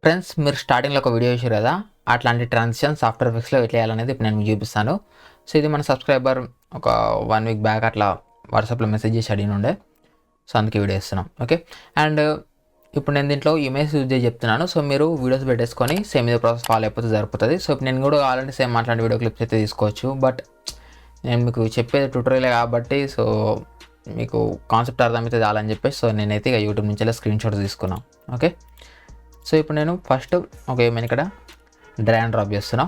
Friends, మీరు స్టార్టింగ్లో ఒక వీడియో చూసారు కదా, అట్లాంటి ట్రాన్సిషన్స్ ఆఫ్టర్ ఎఫెక్ట్స్లో ఎట్లా చేయాలనేది ఇప్పుడు నేను మీకు చూపిస్తాను. సో ఇది మన సబ్స్క్రైబర్ ఒక 1 వీక్ బ్యాక్ అట్లా వాట్సాప్లో మెసేజ్ చేసి అడిగి ఉండే. సో అందుకే వీడియో ఇస్తున్నాం. ఓకే, అండ్ ఇప్పుడు నేను దీంట్లో ఇమేజ్ యూజ్ చేసి చెప్తున్నాను. సో మీరు వీడియోస్ పెట్టేసుకొని సేమ్ ఇదే ప్రాసెస్ ఫాలో అయిపోతే సరిపోతుంది. సో ఇప్పుడు నేను కూడా కావాలంటే సేమ్ అట్లాంటి వీడియో క్లిప్స్ అయితే తీసుకోవచ్చు. బట్ నేను మీకు చెప్పేది ట్యూటోరియల్ కాబట్టి సో మీకు కాన్సెప్ట్ అర్థమైతే చాలని చెప్పేసి సో నేనైతే ఇక యూట్యూబ్ నుంచి స్క్రీన్ షాట్స్ తీసుకున్నాను. ఓకే, సో ఇప్పుడు నేను ఫస్ట్ నేను ఇక్కడ డ్రాగ్ అండ్ డ్రాప్ చేస్తున్నా.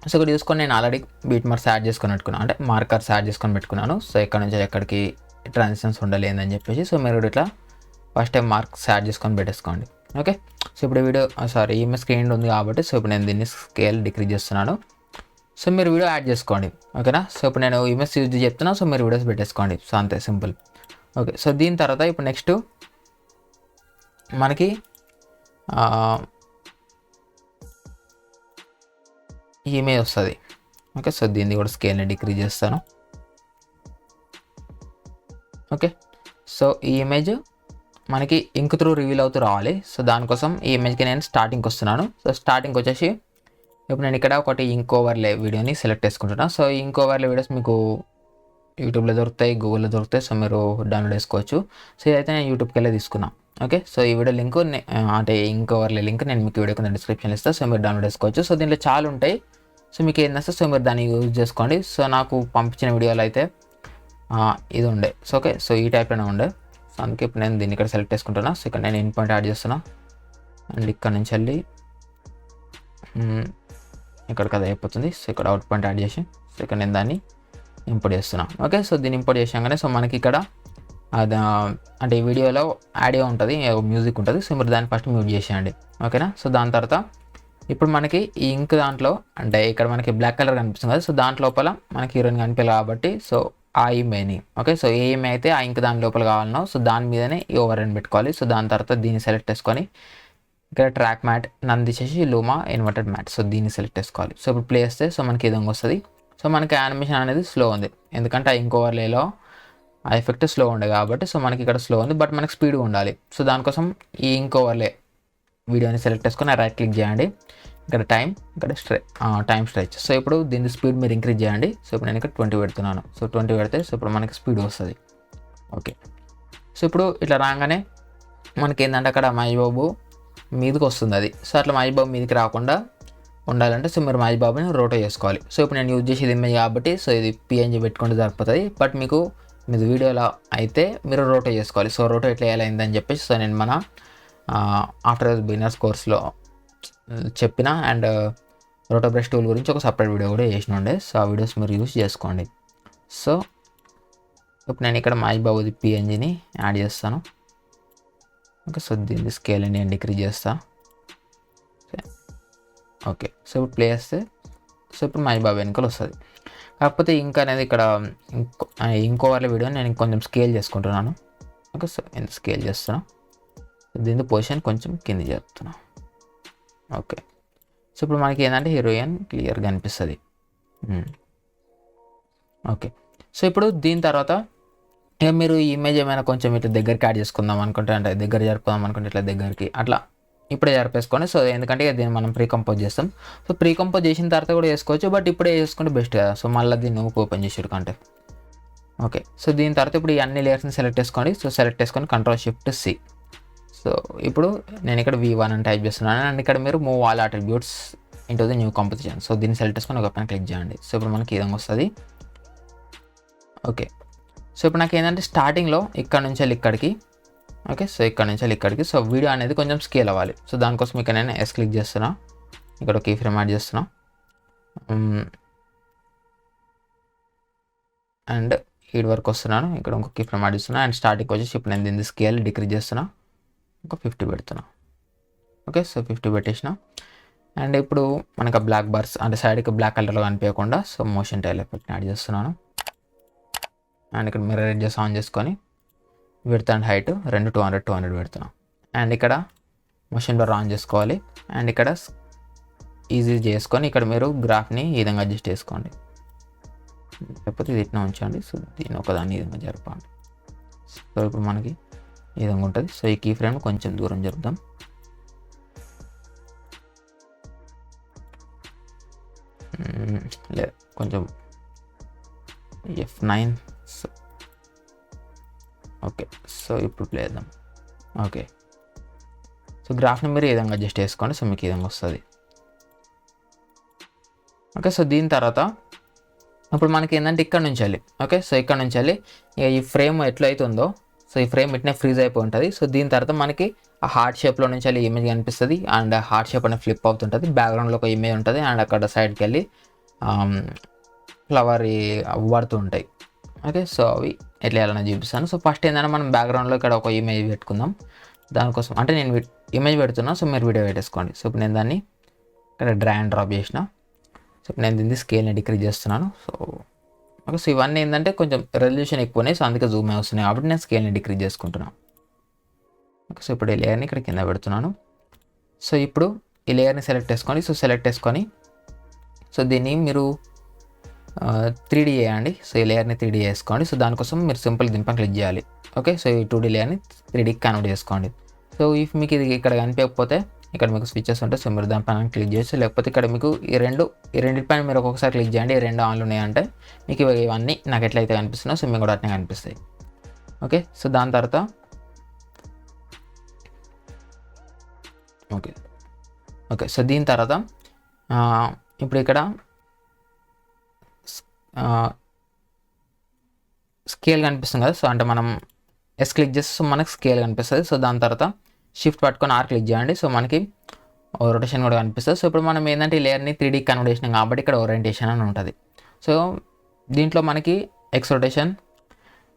సో ఇక్కడ చూసుకొని నేను ఆల్రెడీ బీట్ మార్క్స్ యాడ్ చేసుకొని పెట్టుకున్నాను, అంటే మార్కర్స్ యాడ్ చేసుకొని పెట్టుకున్నాను. సో ఎక్కడి నుంచి ఎక్కడికి ట్రాన్సిషన్స్ ఉండలేదని చెప్పేసి సో మీరు ఇట్లా ఫస్ట్ టైం మార్క్స్ యాడ్ చేసుకొని పెట్టేసుకోండి. ఓకే, సో ఇప్పుడు వీడియో ఈమె స్క్రీన్ ఉంది కాబట్టి సో ఇప్పుడు నేను దీన్ని స్కేల్ డిక్రీజ్ చేస్తున్నాను. సో మీరు వీడియో యాడ్ చేసుకోండి. ఓకేనా, సో ఇప్పుడు నేను ఇమేజ్ యూజ్ చెప్తున్నా, సో మీరు వీడియోస్ పెట్టేసుకోండి. సో అంతే సింపుల్. ఓకే, సో దీని తర్వాత ఇప్పుడు నెక్స్ట్ మనకి ఇమేజ్ వస్తుంది. ఓకే, సో దీన్ని కూడా స్కేల్ని డిక్రీజ్ చేస్తాను. ఓకే, సో ఈ ఇమేజ్ మనకి ఇంక్ త్రూ రివీల్ అవుతూ రావాలి. సో దానికోసం ఈ ఇమేజ్కి నేను స్టార్టింగ్కి వస్తున్నాను. సో స్టార్టింగ్కి వచ్చేసి ఇప్పుడు నేను ఇక్కడ ఒకటి ఇంక్ ఓవర్లే వీడియోని సెలెక్ట్ చేసుకుంటున్నాను. సో ఇంక్ ఓవర్లే వీడియోస్ మీకు యూట్యూబ్లో దొరుకుతాయి, గూగుల్లో దొరుకుతాయి. సో మీరు డౌన్లోడ్ చేసుకోవచ్చు. సో ఇదైతే నేను యూట్యూబ్కి వెళ్ళి తీసుకున్నాను. ఓకే, సో ఈ వీడియో లింక్ అంటే ఇంక్ ఓవర్లే లింక్ నేను మీకు వీడియో కింద డిస్క్రిప్షన్లో ఇస్తాను. సో మీరు డౌన్లోడ్ చేసుకోవచ్చు. సో దీంట్లో చాలా ఉంటాయి. సో మీకు ఏం నచ్చితే సో మీరు దాన్ని యూజ్ చేసుకోండి. సో నాకు పంపించిన వీడియోలో అయితే ఇది ఉండే. సో ఓకే, సో ఈ టైప్లోనే ఉండే. సో అందుకే ఇప్పుడు నేను దీన్ని ఇక్కడ సెలెక్ట్ చేసుకుంటున్నా. సో ఇక్కడ నేను ఇన్ పాయింట్ యాడ్ చేస్తున్నా అండ్ ఇక్కడ నుంచి వెళ్ళి ఇక్కడికి అది అయిపోతుంది. సో ఇక్కడ అవుట్ పాయింట్ యాడ్ చేసి సో ఇక్కడ నేను దాన్ని ఇంపోర్ట్ చేస్తున్నాను. ఓకే, సో దీన్ని ఇంపోర్ట్ చేసాగానే సో మనకి ఇక్కడ అది అంటే ఈ వీడియోలో ఆడియో ఉంటుంది, మ్యూజిక్ ఉంటుంది. సో మీరు దాన్ని ఫస్ట్ మ్యూట్ చేసేయండి. ఓకేనా, సో దాని తర్వాత ఇప్పుడు మనకి ఈ ఇంక్ దాంట్లో అంటే ఇక్కడ మనకి బ్లాక్ కలర్ కనిపిస్తుంది కదా, సో దాంట్ లోపల మనకి హీరోయిన్ కనిపించాలి కాబట్టి సో ఆ ఇమేజ్ని ఓకే, సో ఏ ఇమేజ్ అయితే ఆ ఇంక్ దాని లోపల కావాలనో సో దాని మీదనే ఈ ఓవర్ అని పెట్టుకోవాలి. సో దాని తర్వాత దీన్ని సెలెక్ట్ చేసుకొని ఇక్కడ ట్రాక్ మ్యాట్ నన్ను తీసేసి లూమా ఇన్వర్టెడ్ మ్యాట్ సో దీన్ని సెలెక్ట్ చేసుకోవాలి. సో ఇప్పుడు ప్లే చేస్తే సో మనకి ఈ విధంగా వస్తుంది. సో మనకి యానిమేషన్ అనేది స్లో ఉంది, ఎందుకంటే ఆ ఇంక్ ఓవర్లేలో ఆ ఎఫెక్ట్ స్లో ఉండే కాబట్టి సో మనకి ఇక్కడ స్లో ఉంది, బట్ మనకి స్పీడ్గా ఉండాలి. సో దానికోసం ఈ ఇంక్ ఓవర్లే వీడియోని సెలెక్ట్ చేసుకొని రైట్ క్లిక్ చేయండి. ఇక్కడ ఇక్కడ టైం స్ట్రెచ్. సో ఇప్పుడు దీని స్పీడ్ మీరు ఇంక్రీజ్ చేయండి. సో ఇప్పుడు నేను ఇక్కడ 20 పెడుతున్నాను. సో 20 పెడితే సో ఇప్పుడు మనకి స్పీడ్ వస్తుంది. ఓకే, సో ఇప్పుడు ఇట్లా రాగానే మనకి ఏంటంటే అక్కడ మహేష్బాబు మీదకి వస్తుంది అది. సో అట్లా మహేష్బాబు మీదకి రాకుండా ఉండాలంటే సో మీరు మహేష్బాబుని రోటేట్ చేసుకోవాలి. సో ఇప్పుడు నేను యూజ్ చేసేది ఇమేజ్ కాబట్టి సో ఇది PNG పెట్టుకుంటే సరిపోతుంది. బట్ మీకు మీది వీడియోలో అయితే మీరు రోటేట్ చేసుకోవాలి. సో రోటేట్ ఎట్లా వేయాలైందని చెప్పేసి సో నేను మన ఆఫ్టర్ బిగినర్స్ కోర్స్లో చెప్పిన అండ్ రోటో బ్రష్ టూల్ గురించి ఒక సపరేట్ వీడియో కూడా చేసిన ఉండే. సో ఆ వీడియోస్ మీరు యూజ్ చేసుకోండి. సో ఇప్పుడు నేను ఇక్కడ మహేష్బాబుది PNGని యాడ్ చేస్తాను. ఓకే, సో దీన్ని స్కేల్ నేను డిక్రీజ్ చేస్తా. ఓకే, సో ఇప్పుడు ప్లే చేస్తే సో ఇప్పుడు మహేష్బాబు వెనుకలు వస్తుంది. కాకపోతే ఇంకా అనేది ఇక్కడ ఇంకోవర్ల వీడియో నేను కొంచెం స్కేల్ చేసుకుంటున్నాను. ఓకే, సో ఎంత స్కేల్ చేస్తున్నా, దీని పొజిషన్ కొంచెం కింది చెప్తున్నా. ఓకే, సో ఇప్పుడు మనకి ఏంటంటే హీరోయిన్ క్లియర్గా అనిపిస్తుంది. ఓకే, సో ఇప్పుడు దీని తర్వాత ఇక మీరు ఈ ఇమేజ్ ఏమైనా కొంచెం ఇట్లా దగ్గరికి యాడ్ చేసుకుందాం అనుకుంటే అంటే దగ్గర జరుపుకుందాం అనుకుంటే ఇట్లా దగ్గరికి అట్లా ఇప్పుడే జరిపేసుకోండి. సో ఎందుకంటే దీన్ని మనం ప్రీకంపోజ్ చేస్తాం. సో ప్రీకంపోజ్ చేసిన తర్వాత కూడా చేసుకోవచ్చు, బట్ ఇప్పుడే చేసుకుంటే బెస్ట్ కదా. సో మళ్ళీ దీన్ని ఓపెన్ చేసాడు కంటే. ఓకే, సో దీని తర్వాత ఇప్పుడు ఈ అన్ని లేయర్స్ని సెలెక్ట్ చేసుకోండి. సో సెలెక్ట్ చేసుకొని Ctrl+Shift+C. సో ఇప్పుడు నేను ఇక్కడ V1 అని టైప్ చేస్తున్నాను అండ్ ఇక్కడ మీరు move all attributes into the new composition. So దీన్ని సెలెక్ట్ చేసుకొని ఒక పైన క్లిక్ చేయండి. సో ఇప్పుడు మనకి ఈ విధంగా వస్తుంది. ఓకే, సో ఇప్పుడు నాకు ఏంటంటే స్టార్టింగ్లో ఇక్కడ నుంచి వెళ్ళి ఇక్కడికి ఓకే, సో ఇక్కడ నుంచి వెళ్ళి ఇక్కడికి సో వీడియో అనేది కొంచెం స్కేల్ అవ్వాలి. సో దానికోసం ఇక్కడ నేను ఎస్ క్లిక్ చేస్తున్నా, ఇక్కడ ఒక కీ ఫ్రేమ్ యాడ్ చేస్తున్నా అండ్ హీడ్ వరకు వస్తున్నాను. ఇక్కడ ఇంకొక కీ ఫ్రేమ్ యాడ్ చేస్తున్నా అండ్ స్టార్టింగ్ వచ్చేసి ఇప్పుడు నేను దీన్ని స్కేల్ డిక్రీజ్ చేస్తున్నా, ఒక 50 పెడుతున్నా. ఓకే, సో 50 పెట్టేసిన అండ్ ఇప్పుడు మనకు ఆ బ్లాక్ బార్స్ అంటే సైడ్కి బ్లాక్ కలర్లో కనిపించకుండా సో మోషన్ టైల్ ఎఫెక్ట్ని యాడ్ చేస్తున్నాను అండ్ ఇక్కడ మిర్రర్ ఎడ్జెస్ ఆన్ చేసుకొని విడ్త్ అండ్ హైట్ 200 పెడుతున్నాం అండ్ ఇక్కడ మోషన్ బ్లర్ ఆన్ చేసుకోవాలి అండ్ ఇక్కడ ఈజీ చేసుకొని ఇక్కడ మీరు గ్రాఫ్ని ఈ విధంగా అడ్జస్ట్ చేసుకోండి, లేకపోతే ఇది ఇట్లా ఉంచండి. సో దీన్ని ఒకదాన్ని ఈ విధంగా జరపండి. సో ఇప్పుడు మనకి ఈ విధంగా ఉంటుంది. సో ఈ కీ ఫ్రేమ్ కొంచెం దూరం జరుపుదాం. లేదు కొంచెం F9. ఓకే, సో ఇప్పుడు ప్లే చేద్దాం. ఓకే, సో గ్రాఫ్ని మీరు ఈ విధంగా అడ్జస్ట్ చేసుకోండి. సో మీకు ఈ విధంగా వస్తుంది. ఓకే, సో దీని తర్వాత ఇప్పుడు మనకి ఏంటంటే ఇక్కడ నుంచి వెళ్ళి, ఓకే, సో ఇక్కడ నుంచి వెళ్ళి ఈ ఫ్రేమ్ ఎట్లయితే ఉందో, సో ఈ ఫ్రేమ్ ఇట్నే ఫ్రీజ్ అయిపోయి ఉంటుంది. సో దీని తర్వాత మనకి ఆ హార్ట్ షేప్లో నుంచి వెళ్ళి ఇమేజ్ కనిపిస్తుంది. అండ్ హార్ట్ షేప్ అనేది ఫ్లిప్ అవుతుంటుంది. బ్యాక్గ్రౌండ్లో ఒక ఇమేజ్ ఉంటుంది. అండ్ అక్కడ సైడ్కి వెళ్ళి ఫ్లవర్ పడుతూ ఉంటాయి. ఓకే, సో అవి ఎట్లా వేయాలని చూపిస్తాను. సో ఫస్ట్ ఏంటంటే మనం బ్యాక్గ్రౌండ్లో ఇక్కడ ఒక ఇమేజ్ పెట్టుకుందాం. దానికోసం అంటే నేను ఇమేజ్ పెడుతున్నా, సో మీరు వీడియో పెట్టేసుకోండి. సో ఇప్పుడు నేను దాన్ని ఇక్కడ డ్రాగ్ అండ్ డ్రాప్ చేసిన. సో ఇప్పుడు నేను దీన్ని స్కేల్ని డిక్రీజ్ చేస్తున్నాను. సో ఓకే, సో ఇవన్నీ ఏంటంటే కొంచెం రెజల్యూషన్ ఎక్కువ ఉన్నాయి. సో అందుకే జూమ్ వస్తున్నాయి కాబట్టి నేను స్కేల్ని డిక్రీజ్ చేసుకుంటున్నాను. ఓకే, సో ఇప్పుడు ఈ లేయర్ని ఇక్కడ కింద పెడుతున్నాను. సో ఇప్పుడు ఈ లేయర్ని సెలెక్ట్ చేసుకోండి. సో సెలెక్ట్ చేసుకొని సో దీన్ని మీరు 3D చేయండి. సో ఈ లేయర్ని 3D చేసుకోండి. సో దానికోసం మీరు సింపుల్ దీనిపైన క్లిక్ చేయాలి. ఓకే, సో ఈ 2D లేయర్ని 3Dకి కన్వర్ట్ చేసుకోండి. సో ఇఫ్ మీకు ఇది ఇక్కడ కనిపించకపోతే ఇక్కడ మీకు స్విచెస్ ఉంటాయి. సో మీరు దానిపైన క్లిక్ చేయొచ్చు. లేకపోతే ఇక్కడ మీకు ఈ రెండింటిపైన మీరు ఒక్కొక్కసారి క్లిక్ చేయండి. ఈ రెండు ఆన్లు ఉన్నాయంటే మీకు ఇవన్నీ నాకు ఎట్లయితే కనిపిస్తున్నాయో సో మీకు కూడా అట్నే కనిపిస్తాయి. ఓకే, సో దాని తర్వాత ఓకే, సో దీని తర్వాత ఇప్పుడు ఇక్కడ స్కేల్ కనిపిస్తుంది కదా. సో అంటే మనం ఎస్ క్లిక్ చేస్తే సో మనకి స్కేల్ కనిపిస్తుంది. సో దాని తర్వాత షిఫ్ట్ పట్టుకొని ఆర్ క్లిక్ చేయండి. సో మనకి రొటేషన్ కూడా కనిపిస్తుంది. సో ఇప్పుడు మనం ఏంటంటే ఈ లేయర్ని 3D కన్వర్ట్ చేసినాం కాబట్టి ఇక్కడ ఓరియంటేషన్ అని ఉంటుంది. సో దీంట్లో మనకి x rotation,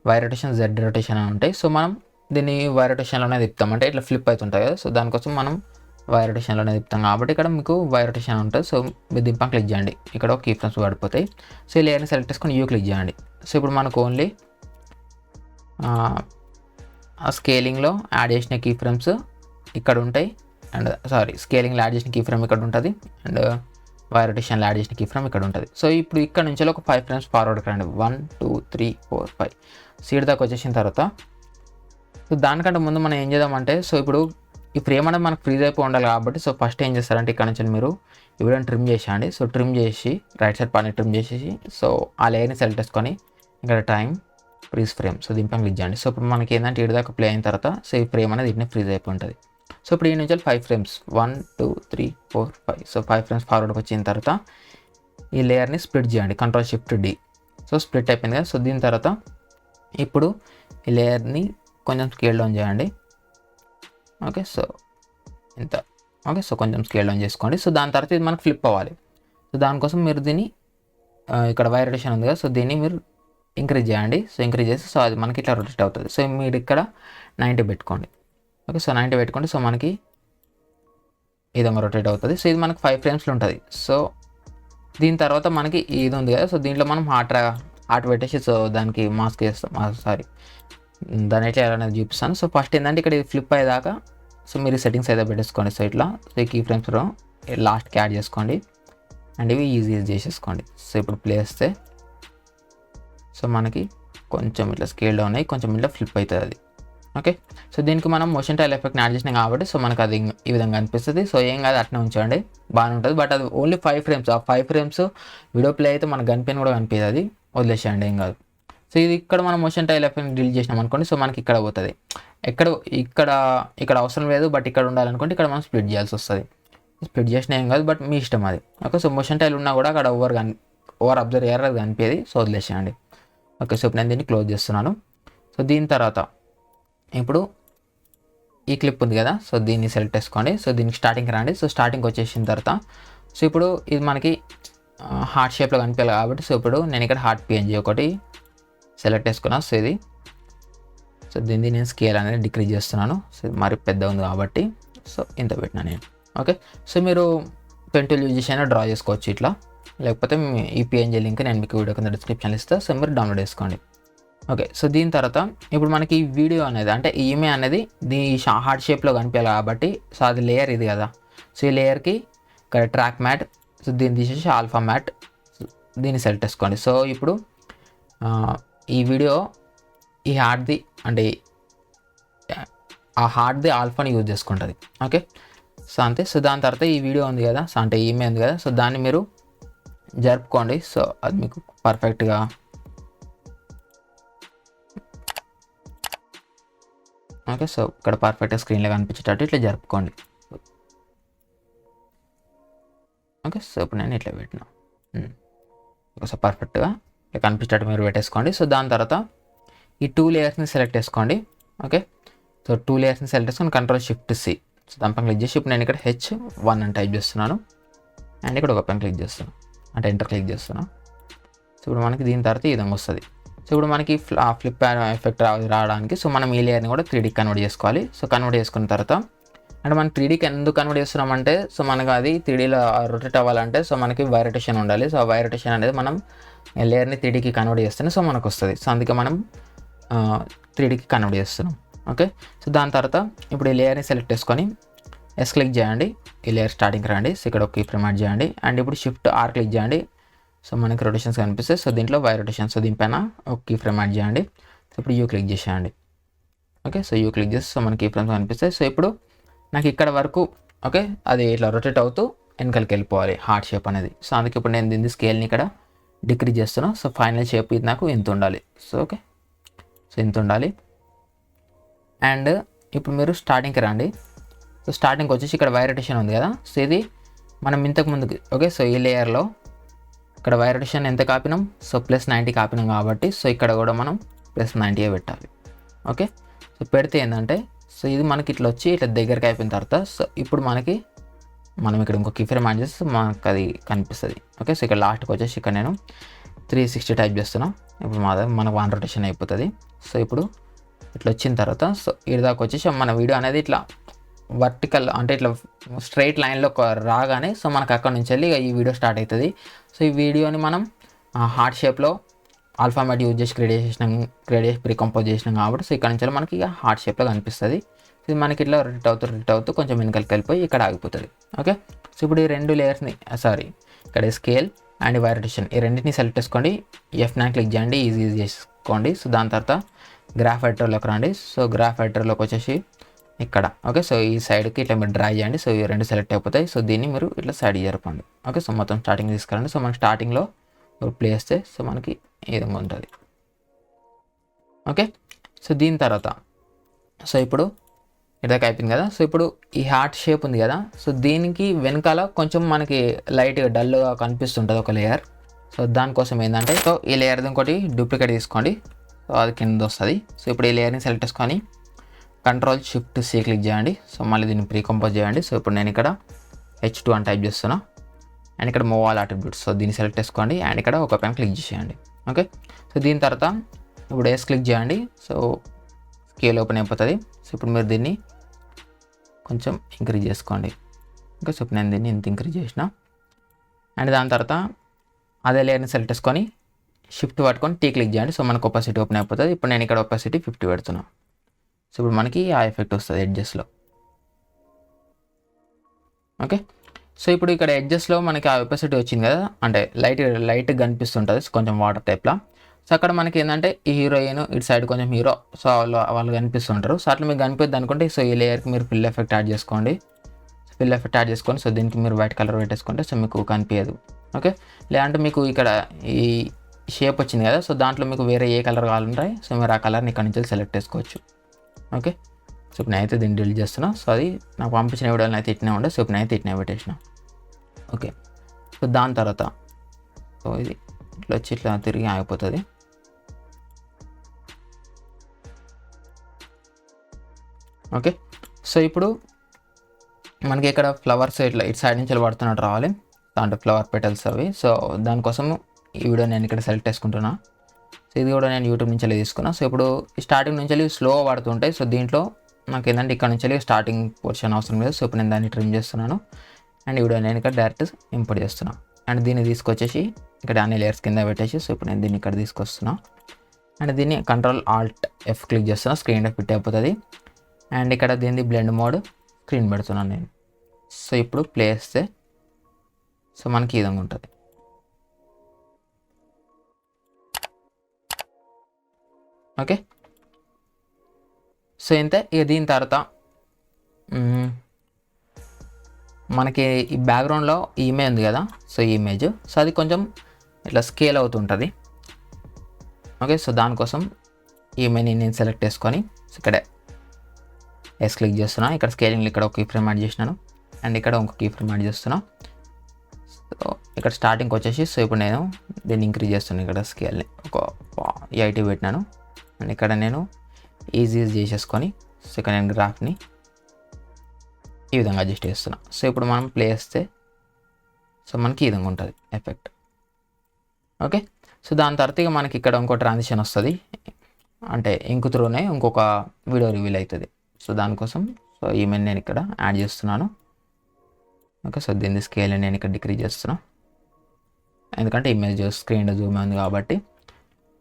y rotation, z rotation అని ఉంటాయి. సో మనం దీన్ని వై రొటేషన్లోనే తిప్పుతాం, అంటే ఇట్లా ఫ్లిప్ అవుతుంటాయి కదా. సో దానికోసం మనం వై రొటేషన్లోనే తిప్పుతాం కాబట్టి ఇక్కడ మీకు వై రొటేషన్ ఉంటుంది. సో మీరు దింపా క్లిక్ చేయండి. ఇక్కడ ఒక కీ ఫ్రేమ్స్ పడిపోతాయి. సో ఈ లేయర్ని సెలెక్ట్ చేసుకొని యూ క్లిక్ చేయండి. సో ఇప్పుడు మనకు ఓన్లీ ఆ స్కేలింగ్లో యాడ్ చేసిన కీ ఫ్రేమ్స్ ఇక్కడ ఉంటాయి. అండ్ స్కేలింగ్లో యాడ్ చేసిన కీ ఫ్రేమ్ ఇక్కడ ఉంటుంది. అండ్ వై రొటేషన్లో యాడ్ చేసిన కీ ఫ్రేమ్ ఇక్కడ ఉంటుంది. సో ఇప్పుడు ఇక్కడ నుంచి ఒక 5 ఫ్రేమ్స్ ఫార్వర్డ్ రండి. 1 2 3 4 5 సీడ్ దాకా వచ్చేసిన తర్వాత సో దానికంటే ముందు మనం ఏం చేద్దామంటే సో ఇప్పుడు ఈ ఫ్రేమ్ అనేది మనకు ఫ్రీజ్ అయిపోయి ఉండాలి కాబట్టి సో ఫస్ట్ ఏం చేస్తారంటే ఇక్కడ నుంచి మీరు ఈ వీడియోని ట్రిమ్ చేసేయండి. సో ట్రిమ్ చేసి రైట్ సైడ్ పార్ట్ని ట్రిమ్ చేసేసి సో ఆ లేయర్ని సెలెక్ట్ చేసుకొని ఇక్కడ టైం ఫ్రీజ్ ఫ్రేమ్ సో దీనిపైన క్లిక్ చేయండి. సో ఇప్పుడు మనకి ఏంటంటే ఇటు దాకా ప్లే అయిన తర్వాత సో ఈ ఫ్రేమ్ అనేది ఇట్నే ఫ్రీజ్ అయిపోయి ఉంటుంది. సో ఇప్పుడు ఈ నుంచి 5 ఫ్రేమ్స్ 1 2 3 4 5 సో 5 ఫ్రేమ్స్ ఫార్వర్డ్కి వచ్చిన తర్వాత ఈ లేయర్ని స్ప్లిట్ చేయండి. Ctrl+Shift+D. సో స్ప్లిట్ అయిపోయింది కదా. సో దీని తర్వాత ఇప్పుడు ఈ లేయర్ని కొంచెం స్కేల్ డౌన్ చేయండి. ఓకే, సో ఇంత. ఓకే, సో కొంచెం స్కేల్ డౌన్ చేసుకోండి. సో దాని తర్వాత ఇది మనకు ఫ్లిప్ అవ్వాలి. సో దానికోసం మీరు దీన్ని ఇక్కడ వై రొటేషన్ ఉంది కదా. సో దీన్ని మీరు ఇంక్రీజ్ చేయండి. సో ఇంక్రీజ్ చేసి సో అది మనకి ఇట్లా రొటేట్ అవుతుంది. సో మీరు ఇక్కడ 90 పెట్టుకోండి. ఓకే, సో 90 పెట్టుకోండి. సో మనకి ఈ విధంగా రొటేట్ అవుతుంది. సో ఇది మనకి 5 ఫ్రేమ్స్లో ఉంటుంది. సో దీని తర్వాత మనకి ఇది ఉంది కదా. సో దీంట్లో మనం హార్ట్ పెట్టేసి సో దానికి మాస్క్ చేస్తాం. దాని ఎట్లా అనేది చూపిస్తాను. సో ఫస్ట్ ఏంటంటే ఇక్కడ ఇది ఫ్లిప్ అయ్యేదాకా సో మీరు సెట్టింగ్స్ అయితే పెట్టేసుకోండి. సో ఇట్లా సో ఈ కీ ఫ్రేమ్స్లో లాస్ట్కి యాడ్ చేసుకోండి. అండ్ ఇవి ఈజీ చేసేసుకోండి. సో ఇప్పుడు ప్లే చేస్తే సో మనకి కొంచెం ఇట్లా స్కేల్ డౌన్ అయ్యి కొంచెం ఇట్లా ఫ్లిప్ అవుతుంది అది. ఓకే, సో దీనికి మనం మోషన్ టైల్ ఎఫెక్ట్ని యాడ్ చేసినాం కాబట్టి సో మనకు అది ఈ విధంగా అనిపిస్తుంది. సో ఏం కాదు అట్నే ఉంచండి, బాగానే ఉంటుంది. బట్ అది ఓన్లీ 5 ఫ్రేమ్స్. ఆ 5 ఫ్రేమ్స్ వీడియో ప్లే అయితే మనకు కనిపించని కూడా కనిపించదు, అది వదిలేసేయండి, ఏం కాదు. సో ఇది ఇక్కడ మనం మోషన్ టైల్ ఎఫెక్ట్ డిలీట్ చేసినాం అనుకోండి. సో మనకి ఇక్కడ పోతుంది. ఇక్కడ అవసరం లేదు, బట్ ఇక్కడ ఉండాలనుకుంటే ఇక్కడ మనం స్ప్లిట్ చేయాల్సి వస్తుంది. స్ప్లిట్ చేసినా ఏం కాదు, బట్ మీ ఇష్టం అది. ఓకే, సో మోషన్ టైల్ ఉన్నా కూడా అక్కడ ఓవర్ అబ్జర్వ్ అయ్యారు, అది కనిపించేది. సో వదిలేసేయండి. ఓకే, సో ఇప్పుడు నేను దీన్ని క్లోజ్ చేస్తున్నాను. సో దీని తర్వాత ఇప్పుడు ఈ క్లిప్ ఉంది కదా. సో దీన్ని సెలెక్ట్ చేసుకోండి. సో దీనికి స్టార్టింగ్కి రండి. సో స్టార్టింగ్కి వచ్చేసిన తర్వాత సో ఇప్పుడు ఇది మనకి హార్ట్ షేప్లో కనిపించాలి కాబట్టి సో ఇప్పుడు నేను ఇక్కడ హార్ట్ PNG ఒకటి సెలెక్ట్ చేసుకున్నాను. సో ఇది సో దీన్ని నేను స్కేల్ అనేది డిక్రీజ్ చేస్తున్నాను. సో ఇది మరి పెద్ద ఉంది కాబట్టి సో ఇంత పెట్టినా నేను. ఓకే, సో మీరు పెన్ టూల్ యూజ్ చేసి అయినా డ్రా చేసుకోవచ్చు ఇట్లా, లేకపోతే ఈ PNG లింక్ నేను మీకు వీడియో కింద డిస్క్రిప్షన్లో ఇస్తాను. సో మీరు డౌన్లోడ్ చేసుకోండి. ఓకే, సో దీని తర్వాత ఇప్పుడు మనకి ఈ వీడియో అనేది అంటే ఈ ఇమేజ్ అనేది హార్ట్ షేప్లో కనిపించాలి కాబట్టి సో అది లేయర్ ఇది కదా. సో ఈ లేయర్కి ఇక్కడ ట్రాక్ మ్యాట్, సో దీన్ని తీసేసి ఆల్ఫా మ్యాట్, దీన్ని సెలెక్ట్ చేసుకోండి. సో ఇప్పుడు ఈ వీడియో ఈ హార్ట్ది అంటే ఆ హార్ట్ది ఆల్ఫాని యూజ్ చేసుకుంటుంది. ఓకే, సో అంతే. సో దాని తర్వాత ఈ వీడియో ఉంది కదా, సో అంటే ఈ ఇమేజ్ ఉంది కదా. సో దాన్ని మీరు జరుపుకోండి. సో అది మీకు పర్ఫెక్ట్గా ఓకే. సో ఇక్కడ పర్ఫెక్ట్గా స్క్రీన్లో కనిపించేటట్టు ఇట్లా జరుపుకోండి. ఓకే. సో ఇప్పుడు నేను ఇట్లా పెట్టినా సో పర్ఫెక్ట్గా ఇట్లా కనిపించేటట్టు మీరు పెట్టేసుకోండి. సో దాని తర్వాత ఈ 2 లేయర్స్ని సెలెక్ట్ చేసుకోండి. ఓకే. సో 2 లేయర్స్ని సెలెక్ట్ చేసుకొని Ctrl+Shift+C. సో దానిపైన క్లిక్ చేసి ఇప్పుడు నేను ఇక్కడ H1 అని టైప్ చేస్తున్నాను అండ్ ఇక్కడ ఒక పైన క్లిక్ చేస్తున్నాను అంటే ఎంటర్ క్లిక్ చేస్తున్నాను. సో ఇప్పుడు మనకి దీని తర్వాత ఈ విధంగా వస్తుంది. సో ఇప్పుడు మనకి ఫ్లిప్ ఎఫెక్ట్ రావడానికి సో మనం ఈ లేయర్ని కూడా 3D కన్వర్ట్ చేసుకోవాలి. సో కన్వర్ట్ చేసుకున్న తర్వాత అంటే మనం 3Dకి ఎందుకు కన్వర్ట్ చేస్తున్నామంటే సో మనకు అది 3Dలో రొటేట్ అవ్వాలంటే సో మనకి వై రొటేషన్ ఉండాలి. సో వై రొటేషన్ అనేది మనం లేయర్ని 3Dకి కన్వర్ట్ చేస్తేనే సో మనకు వస్తుంది. సో అందుకే మనం 3Dకి కన్వర్ట్ చేస్తున్నాం. ఓకే. సో దాని తర్వాత ఇప్పుడు ఈ లేయర్ని సెలెక్ట్ చేసుకొని క్లిక్ చేయండి. ఈ లేయర్ స్టార్టింగ్కి రండి. సో ఇక్కడ ఒక కీ ఫ్రేమ్ యాడ్ చేయండి అండ్ ఇప్పుడు Shift+R క్లిక్ చేయండి. సో మనకి రొటేషన్స్ కనిపిస్తాయి. సో దీంట్లో వై రొటేషన్. సో దీనిపైన ఒక కీ ఫ్రేమ్ యాడ్ చేయండి. సో ఇప్పుడు యూ క్లిక్ చేసేయండి. ఓకే. సో యూ క్లిక్ చేసి సో మనకి కీ ఫ్రేమ్స్ కనిపిస్తాయి. సో ఇప్పుడు నాకు ఇక్కడ వరకు ఓకే అది ఇట్లా రొటేట్ అవుతూ వెనకాలకి వెళ్ళిపోవాలి హార్ట్ షేప్ అనేది. సో అందుకే ఇప్పుడు నేను దీని స్కేల్ని ఇక్కడ డిక్రీజ్ చేస్తున్నాను. సో ఫైనల్ షేప్ ఇది నాకు ఇంత ఉండాలి. So okay. సో ఇంత ఉండాలి అండ్ ఇప్పుడు మీరు స్టార్టింగ్కి రండి. సో స్టార్టింగ్కి వచ్చేసి ఇక్కడ వై రొటేషన్ ఉంది కదా. సో ఇది మనం ఇంతకు ముందుకి ఓకే. సో ఈ లేయర్లో ఇక్కడ వై రొటేషన్ ఎంత కాపినాం సో +90 కాపినాం కాబట్టి సో ఇక్కడ కూడా మనం +90 పెట్టాలి. ఓకే. సో పెడితే ఏంటంటే సో ఇది మనకి ఇట్లా వచ్చి ఇట్లా దగ్గరికి అయిపోయిన తర్వాత సో ఇప్పుడు మనం ఇక్కడ ఇంకో కీ ఫ్రేమ్ యాడ్ చేస్తే మనకు అది కనిపిస్తుంది. ఓకే. సో ఇక్కడ లాస్ట్కి వచ్చేసి ఇక్కడ నేను 360 టైప్ చేస్తున్నా. ఇప్పుడు మనకు 1 రొటేషన్ అయిపోతుంది. సో ఇప్పుడు ఇట్లా వచ్చిన తర్వాత సో ఇది దాకా వచ్చేసి మన వీడియో అనేది ఇట్లా వర్టికల్ అంటే ఇట్లా స్ట్రైట్ లైన్లో రాగానే సో మనకు అక్కడ నుంచి వెళ్ళి ఈ వీడియో స్టార్ట్ అవుతుంది. సో ఈ వీడియోని మనం హార్ట్ షేప్లో ఆల్ఫాబెట్ యూజ్ చేసి క్రియేట్ చేసి ప్రీకంపోజ్ చేసినాం కాబట్టి సో ఇక్కడ నుంచి మనకి ఇక హార్ట్ షేప్లో కనిపిస్తుంది. సో ఇది మనకి ఇట్లా రొటేట్ అవుతూ కొంచెం వెనకాలకి వెళ్ళిపోయి ఇక్కడ ఆగిపోతుంది. ఓకే. సో ఇప్పుడు ఈ 2 లేయర్స్ని ఇక్కడ స్కేల్ అండ్ వై రొటేషన్ ఈ రెండింటిని సెలెక్ట్ చేసుకోండి. F9 క్లిక్ చేయండి. ఈజీ చేసుకోండి. సో దాని తర్వాత గ్రాఫ్ ఎడిటర్లోకి రండి. సో గ్రాఫ్ ఎడిటర్లోకి వచ్చేసి ఇక్కడ ఓకే. సో ఈ సైడ్కి ఇట్లా మీరు డ్రా చేయండి. సో ఈ 2 సెలెక్ట్ అయిపోతాయి. సో దీన్ని మీరు ఇట్లా సైడ్ జరపండి. ఓకే. సో మొత్తం స్టార్టింగ్ తీసుకురండి. సో మనకి స్టార్టింగ్లో ప్లే చేస్తే సో మనకి ఈ విధంగా ఉంటుంది. ఓకే. సో దీని తర్వాత సో ఇప్పుడు ఇదాకా అయిపోయింది కదా. సో ఇప్పుడు ఈ హార్ట్ షేప్ ఉంది కదా. సో దీనికి వెనకాల కొంచెం మనకి లైట్గా డల్గా కనిపిస్తుంటుంది ఒక లేయర్. సో దానికోసం ఏంటంటే సో ఈ లేయర్ ఇంకోటి డూప్లికేట్ తీసుకోండి. సో అది కింద వస్తుంది. సో ఇప్పుడు ఈ లేయర్ని సెలెక్ట్ చేసుకొని Ctrl+Shift+C క్లిక్ చేయండి. సో మళ్ళీ దీన్ని ప్రీకంపోజ్ చేయండి. సో ఇప్పుడు నేను ఇక్కడ H2 అని టైప్ చేస్తున్నా అండ్ ఇక్కడ మూవ్ ఆల్ అట్రిబ్యూట్స్ సో దీన్ని సెలెక్ట్ చేసుకోండి అండ్ ఇక్కడ ఒక పైన క్లిక్ చేసేయండి. ఓకే. సో దీని తర్వాత ఇప్పుడు క్లిక్ చేయండి. సో స్కేల్ ఓపెన్ అయిపోతుంది. సో ఇప్పుడు మీరు దీన్ని కొంచెం ఇంక్రీజ్ చేసుకోండి. ఓకే. సో ఇప్పుడు నేను దీన్ని ఇంత ఇంక్రీజ్ చేసిన అండ్ దాని తర్వాత అదే లేయర్ని సెలెక్ట్ చేసుకొని షిఫ్ట్ పట్టుకొని టీ క్లిక్ చేయండి. సో మనకు ఒపాసిటీ ఓపెన్ అయిపోతుంది. ఇప్పుడు నేను ఇక్కడ ఒపాసిటీ 50 పెడుతున్నాను. సో ఇప్పుడు మనకి ఆ ఎఫెక్ట్ వస్తుంది ఎడ్జెస్లో. ఓకే. సో ఇప్పుడు ఇక్కడ ఎడ్జెస్లో మనకి ఆ ఒపాసిటీ వచ్చింది కదా అంటే లైట్గా కనిపిస్తుంటుంది కొంచెం వాటర్ టైప్లో. సో అక్కడ మనకి ఏంటంటే ఈ హీరోయిన్ ఇటు సైడ్ కొంచెం హీరో సో వాళ్ళు కనిపిస్తుంటారు. సో అట్లా మీకు కనిపిద్ది అనుకుంటే సో ఈ లేయర్కి మీరు ఫిల్ ఎఫెక్ట్ యాడ్ చేసుకోండి. ఫిల్ ఎఫెక్ట్ యాడ్ చేసుకొని సో దీనికి మీరు వైట్ కలర్ పెట్టేసుకుంటే సో మీకు కనిపించదు. ఓకే. లేదంటే మీకు ఇక్కడ ఈ షేప్ వచ్చింది కదా. సో దాంట్లో మీకు వేరే ఏ కలర్ కావాలంటే సో మీరు ఆ కలర్ని ఇక్కడ నుంచి సెలెక్ట్ చేసుకోవచ్చు. ఓకే. సో ఇప్పుడు నేనైతే దీన్ని డిలీట్ చేస్తున్నా. సో అది నాకు పంపించిన వీడియోని అయితే ఇట్నే ఉండే. సో ఇప్పుడు నేనైతే ఇట్నే పెట్టేసిన. ఓకే. సో దాని తర్వాత సో ఇది ఇట్లా వచ్చి ఇట్లా తిరిగి ఆగిపోతుంది. ఓకే. సో ఇప్పుడు మనకి ఇక్కడ ఫ్లవర్స్ ఇట్లా ఇటు సైడ్ నుంచి పడుతున్నట్టు రావాలి. దాంట్లో ఫ్లవర్ పెటల్స్ అవి. సో దానికోసం ఈ వీడియో నేను ఇక్కడ సెలెక్ట్ చేసుకుంటున్నా. సో ఇది కూడా నేను యూట్యూబ్ నుంచి తీసుకున్నా. సో ఇప్పుడు స్టార్టింగ్ నుంచి స్లో పడుతుంటాయి. సో దీంట్లో నాకు ఏంటంటే ఇక్కడ నుంచి స్టార్టింగ్ పోర్షన్ అవసరం లేదు. సో ఇప్పుడు నేను దాన్ని ట్రిమ్ చేస్తున్నాను అండ్ ఈ వీడియో నేను ఇక్కడ డైరెక్ట్ ఇంపోర్ట్ చేస్తున్నాను అండ్ దీన్ని తీసుకొచ్చేసి ఇక్కడ అన్ని లేయర్స్ కింద పెట్టేసి సో ఇప్పుడు నేను దీన్ని ఇక్కడ తీసుకొస్తున్నా అండ్ దీన్ని Ctrl+Alt+F క్లిక్ చేస్తున్నా. స్క్రీన్ ఫిట్ అయిపోతుంది అండ్ ఇక్కడ దీన్ని బ్లెండ్ మోడ్ స్క్రీన్ పెడుతున్నాను నేను. సో ఇప్పుడు ప్లే చేస్తే సో మనకి ఈ విధంగా ఉంటుంది. ఓకే. సో ఇంతే. ఇక దీని తర్వాత మనకి ఈ బ్యాక్గ్రౌండ్లో ఈ ఇమేజ్ ఉంది కదా, సో ఈ ఇమేజ్, సో అది కొంచెం ఇట్లా స్కేల్ అవుతుంటుంది. ఓకే, సో దానికోసం ఈ ఇమేజ్ని నేను సెలెక్ట్ చేసుకొని ఇక్కడ క్లిక్ చేస్తున్నా. ఇక్కడ స్కేలింగ్ ఇక్కడ ఒక కీ ఫ్రేమ్ యాడ్ చేసినాను అండ్ ఇక్కడ ఇంకొక కీ ఫ్రేమ్ యాడ్ చేస్తున్నా. సో ఇక్కడ స్టార్టింగ్కి వచ్చేసి, సో ఇప్పుడు నేను దీన్ని ఇంక్రీజ్ చేస్తున్నాను. ఇక్కడ స్కేల్ని ఒక 80 పెట్టినాను అండ్ ఇక్కడ నేను ఈజీ చేసేసుకొని, సో ఇక్కడ నేను గ్రాఫ్ని ఈ విధంగా అడ్జస్ట్ చేస్తున్నా. సో ఇప్పుడు మనం ప్లే చేస్తే సో మనకి ఈ విధంగా ఉంటుంది ఎఫెక్ట్. ఓకే, సో దాని తర్వాత ఇక మనకి ఇక్కడ ఇంకో ట్రాన్సిషన్ వస్తుంది, అంటే ఇంక్ త్రూనే ఇంకొక వీడియో రివీల్ అవుతుంది. సో దానికోసం సో ఈమెయిల్ నేను ఇక్కడ యాడ్ చేస్తున్నాను. ఓకే, సో దీని స్కేల్ నేను ఇక్కడ డిక్రీజ్ చేస్తున్నా, ఎందుకంటే ఇమేజ్ స్క్రీన్ జూమ్ ఉంది కాబట్టి.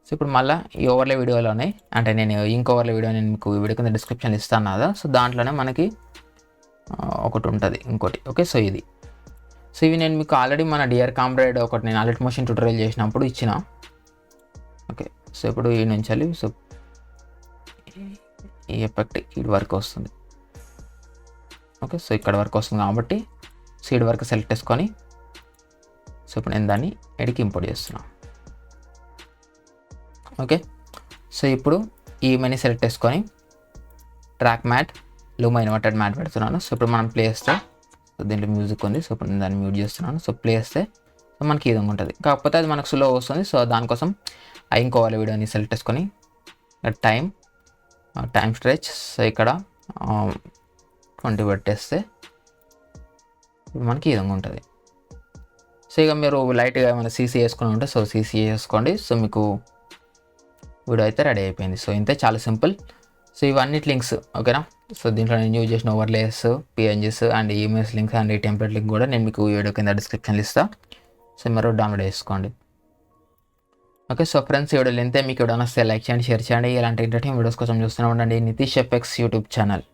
సో ఇప్పుడు మళ్ళీ ఈ ఓవర్లే వీడియోలోనే, అంటే నేను ఇంకో ఓవర్లే వీడియో నేను మీకు వీడియో కింద డిస్క్రిప్షన్ ఇస్తాను కదా, సో దాంట్లోనే మనకి ఒకటి ఉంటుంది ఇంకోటి. ఓకే, సో ఇది, సో ఇవి నేను మీకు ఆల్రెడీ మన డియర్ కామ్రేడ్ ఒకటి నేను అలర్ట్ మోషన్ ట్యూటోరియల్ చేసినప్పుడు ఇచ్చిన. ఓకే, సో ఇప్పుడు ఈ నుంచి సో ఈ ఎఫెక్ట్ ఈ వరకు వస్తుంది. ఓకే, సో ఇక్కడ వరకు వస్తుంది కాబట్టి సీడ్ వరకు సెలెక్ట్ చేసుకొని, సో ఇప్పుడు నేను దాన్ని ఎడికి ఇంపోర్ట్ చేస్తున్నాను. ఓకే, సో ఇప్పుడు ఈ మెనీ సెలెక్ట్ చేసుకొని ట్రాక్ మ్యాట్ లూమా ఇన్వర్టెడ్ మ్యాట్ పెడుతున్నాను. సో ఇప్పుడు మనం ప్లే చేస్తే, సో దీంట్లో మ్యూజిక్ ఉంది, సో ఇప్పుడు నేను దాన్ని మ్యూట్ చేస్తున్నాను. సో ప్లే చేస్తే సో మనకి ఈ విధంగా ఉంటుంది, కాకపోతే అది మనకు స్లో వస్తుంది. సో దానికోసం ఇంకో వాళ్ళ వీడియోని సెలెక్ట్ చేసుకొని టైం స్ట్రెచ్, సో ఇక్కడ 20 పెట్టేస్తే మనకి ఈ విధంగా ఉంటుంది. సో ఇక మీరు లైట్గా ఏమైనా సీసీ వేసుకుని ఉంటే సో సీసీ వేసుకోండి. సో మీకు వీడియో అయితే రెడీ అయిపోయింది. సో ఇంతే, చాలా సింపుల్. సో ఇవన్నిటి లింక్స్ ఓకేనా. సో దీంట్లో నేను యూజ్ చేసిన overlays, PNGs and emails links and ఈ టెంప్లెట్ లింక్ కూడా నేను మీకు వీడియో కింద డిస్క్రిప్షన్లో ఇస్తాను. సో మీరు డౌన్లోడ్ చేసుకోండి. ఓకే, సో ఫ్రెండ్స్ ఈ వీడియోలు ఇంతే. మీకు వీడియో నచ్చితే లైక్ చేయండి, షేర్ చేయండి. ఇలాంటి ఇంటర్టైన్ వీడియోస్ కోసం చూస్తూనే ఉండండి నితీష్ ఎఫెక్ట్స్ యూట్యూబ్ ఛానల్.